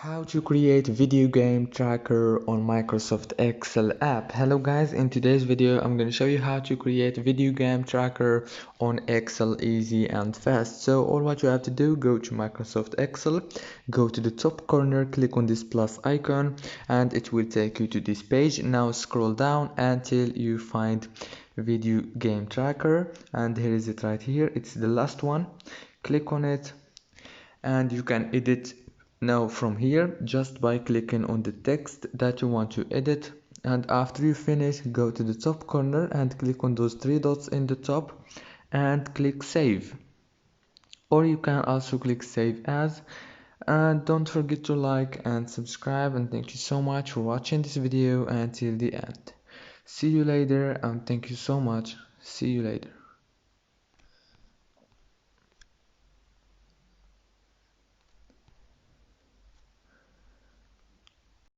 How to create video game tracker on Microsoft Excel app. Hello guys, in today's video I'm going to show you how to create video game tracker on Excel easy and fast. So all what you have to do, go to Microsoft Excel, go to the top corner, click on this plus icon and it will take you to this page. Now scroll down until you find video game tracker, and here is it right here. It's the last one. Click on it and you can edit now from here just by clicking on the text that you want to edit. And after you finish, go to the top corner and click on those three dots in the top and click save, or you can also click save as. And don't forget to like and subscribe, and thank you so much for watching this video until the end. See you later, and thank you so much. See you later.